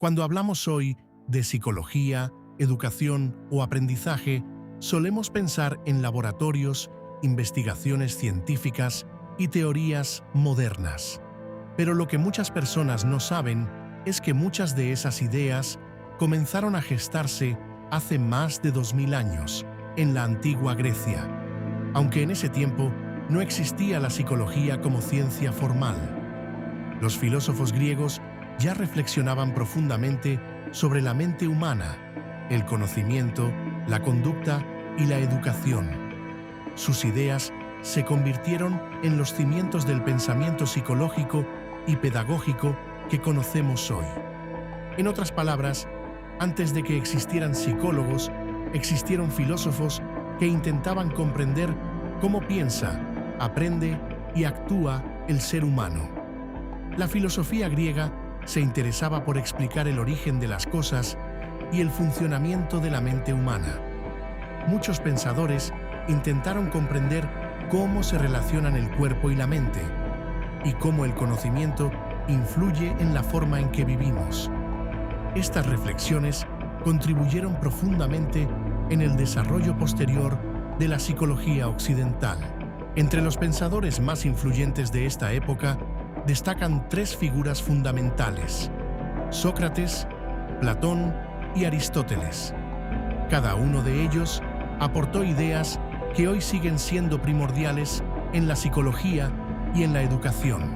Cuando hablamos hoy de psicología, educación o aprendizaje, solemos pensar en laboratorios, investigaciones científicas y teorías modernas. Pero lo que muchas personas no saben es que muchas de esas ideas comenzaron a gestarse hace más de 2000 años, en la antigua Grecia, aunque en ese tiempo no existía la psicología como ciencia formal. Los filósofos griegos ya reflexionaban profundamente sobre la mente humana, el conocimiento, la conducta y la educación. Sus ideas se convirtieron en los cimientos del pensamiento psicológico y pedagógico que conocemos hoy. En otras palabras, antes de que existieran psicólogos, existieron filósofos que intentaban comprender cómo piensa, aprende y actúa el ser humano. La filosofía griega se interesaba por explicar el origen de las cosas y el funcionamiento de la mente humana. Muchos pensadores intentaron comprender cómo se relacionan el cuerpo y la mente, y cómo el conocimiento influye en la forma en que vivimos. Estas reflexiones contribuyeron profundamente en el desarrollo posterior de la psicología occidental. Entre los pensadores más influyentes de esta época destacan tres figuras fundamentales: Sócrates, Platón y Aristóteles. Cada uno de ellos aportó ideas que hoy siguen siendo primordiales en la psicología y en la educación.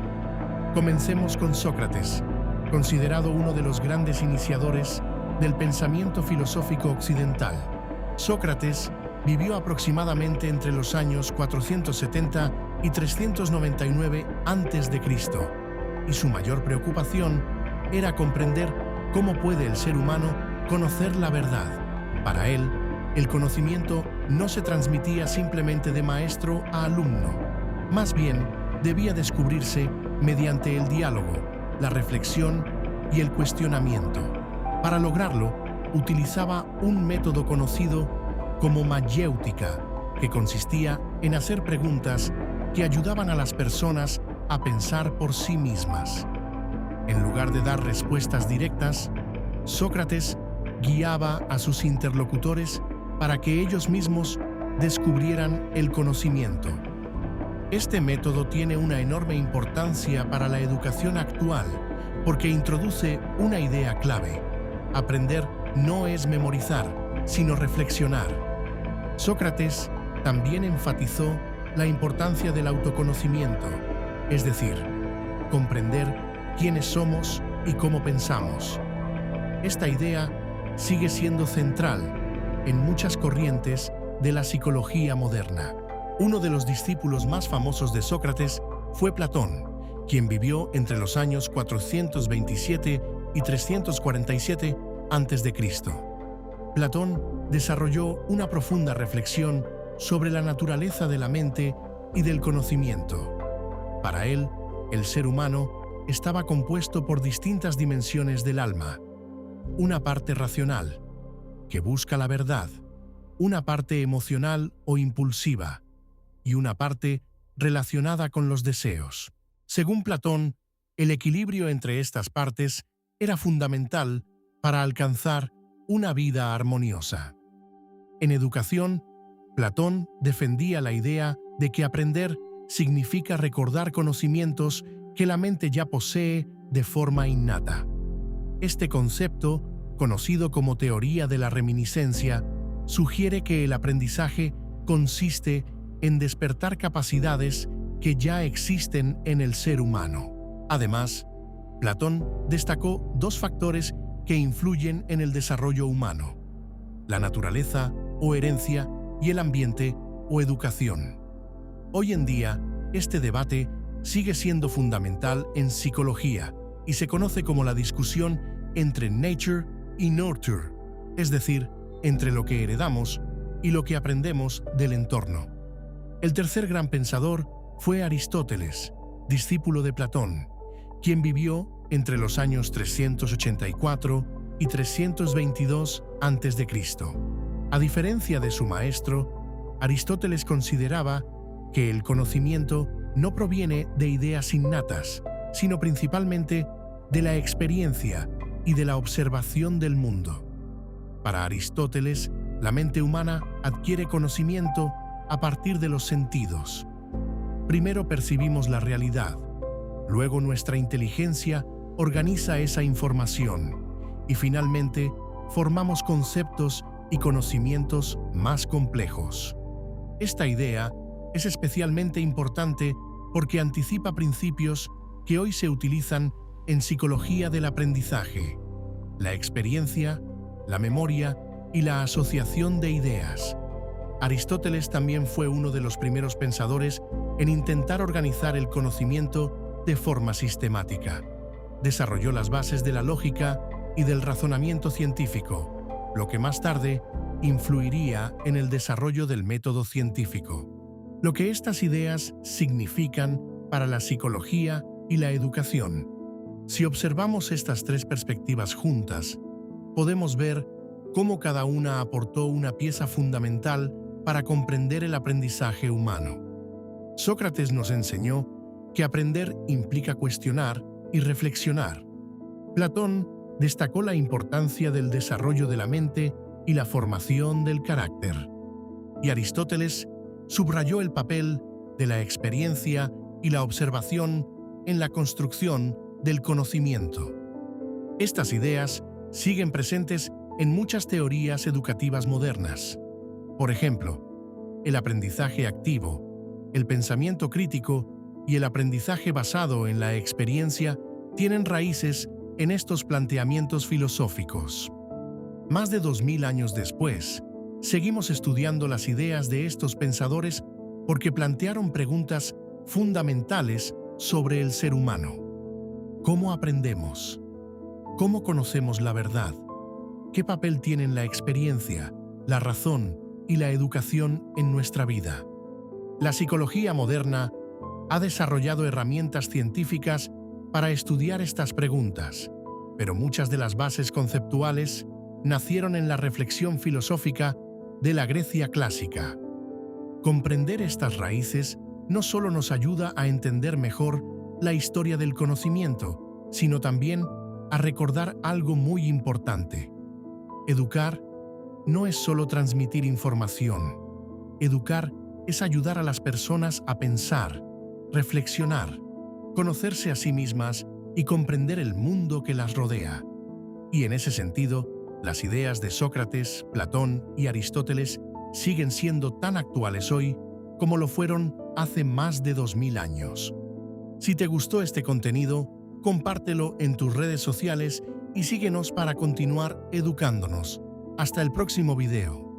Comencemos con Sócrates, considerado uno de los grandes iniciadores del pensamiento filosófico occidental. Sócrates vivió aproximadamente entre los años 470 y 399 a.C., y su mayor preocupación era comprender cómo puede el ser humano conocer la verdad. Para él, el conocimiento no se transmitía simplemente de maestro a alumno, más bien debía descubrirse mediante el diálogo, la reflexión y el cuestionamiento. Para lograrlo, utilizaba un método conocido como mayéutica, que consistía en hacer preguntas que ayudaban a las personas a pensar por sí mismas. En lugar de dar respuestas directas, Sócrates guiaba a sus interlocutores para que ellos mismos descubrieran el conocimiento. Este método tiene una enorme importancia para la educación actual porque introduce una idea clave: aprender no es memorizar, sino reflexionar. Sócrates también enfatizó la importancia del autoconocimiento, es decir, comprender quiénes somos y cómo pensamos. Esta idea sigue siendo central en muchas corrientes de la psicología moderna. Uno de los discípulos más famosos de Sócrates fue Platón, quien vivió entre los años 427 y 347 a.C. Platón desarrolló una profunda reflexión sobre la naturaleza de la mente y del conocimiento. Para él, el ser humano estaba compuesto por distintas dimensiones del alma: una parte racional, que busca la verdad, una parte emocional o impulsiva, y una parte relacionada con los deseos. Según Platón, el equilibrio entre estas partes era fundamental para alcanzar una vida armoniosa. En educación, Platón defendía la idea de que aprender significa recordar conocimientos que la mente ya posee de forma innata. Este concepto, conocido como teoría de la reminiscencia, sugiere que el aprendizaje consiste en despertar capacidades que ya existen en el ser humano. Además, Platón destacó dos factores que influyen en el desarrollo humano: la naturaleza o herencia y el ambiente o educación. Hoy en día, este debate sigue siendo fundamental en psicología y se conoce como la discusión entre nature y nurture, es decir, entre lo que heredamos y lo que aprendemos del entorno. El tercer gran pensador fue Aristóteles, discípulo de Platón, quien vivió entre los años 384 y 322 a.C. A diferencia de su maestro, Aristóteles consideraba que el conocimiento no proviene de ideas innatas, sino principalmente de la experiencia y de la observación del mundo. Para Aristóteles, la mente humana adquiere conocimiento a partir de los sentidos. Primero percibimos la realidad, luego nuestra inteligencia organiza esa información y finalmente formamos conceptos y conocimientos más complejos. Esta idea es especialmente importante porque anticipa principios que hoy se utilizan en psicología del aprendizaje: la experiencia, la memoria y la asociación de ideas. Aristóteles también fue uno de los primeros pensadores en intentar organizar el conocimiento de forma sistemática. Desarrolló las bases de la lógica y del razonamiento científico, lo que más tarde influiría en el desarrollo del método científico. Lo que estas ideas significan para la psicología y la educación. Si observamos estas tres perspectivas juntas, podemos ver cómo cada una aportó una pieza fundamental para comprender el aprendizaje humano. Sócrates nos enseñó que aprender implica cuestionar y reflexionar. Platón destacó la importancia del desarrollo de la mente y la formación del carácter. Y Aristóteles subrayó el papel de la experiencia y la observación en la construcción del conocimiento. Estas ideas siguen presentes en muchas teorías educativas modernas. Por ejemplo, el aprendizaje activo, el pensamiento crítico y el aprendizaje basado en la experiencia tienen raíces en estos planteamientos filosóficos. Más de 2000 años después, seguimos estudiando las ideas de estos pensadores porque plantearon preguntas fundamentales sobre el ser humano. ¿Cómo aprendemos? ¿Cómo conocemos la verdad? ¿Qué papel tienen la experiencia, la razón y la educación en nuestra vida? La psicología moderna ha desarrollado herramientas científicas para estudiar estas preguntas, pero muchas de las bases conceptuales nacieron en la reflexión filosófica de la Grecia clásica. Comprender estas raíces no solo nos ayuda a entender mejor la historia del conocimiento, sino también a recordar algo muy importante. Educar no es solo transmitir información. Educar es ayudar a las personas a pensar, reflexionar, conocerse a sí mismas y comprender el mundo que las rodea. Y en ese sentido, las ideas de Sócrates, Platón y Aristóteles siguen siendo tan actuales hoy como lo fueron hace más de 2000 años. Si te gustó este contenido, compártelo en tus redes sociales y síguenos para continuar educándonos. Hasta el próximo video.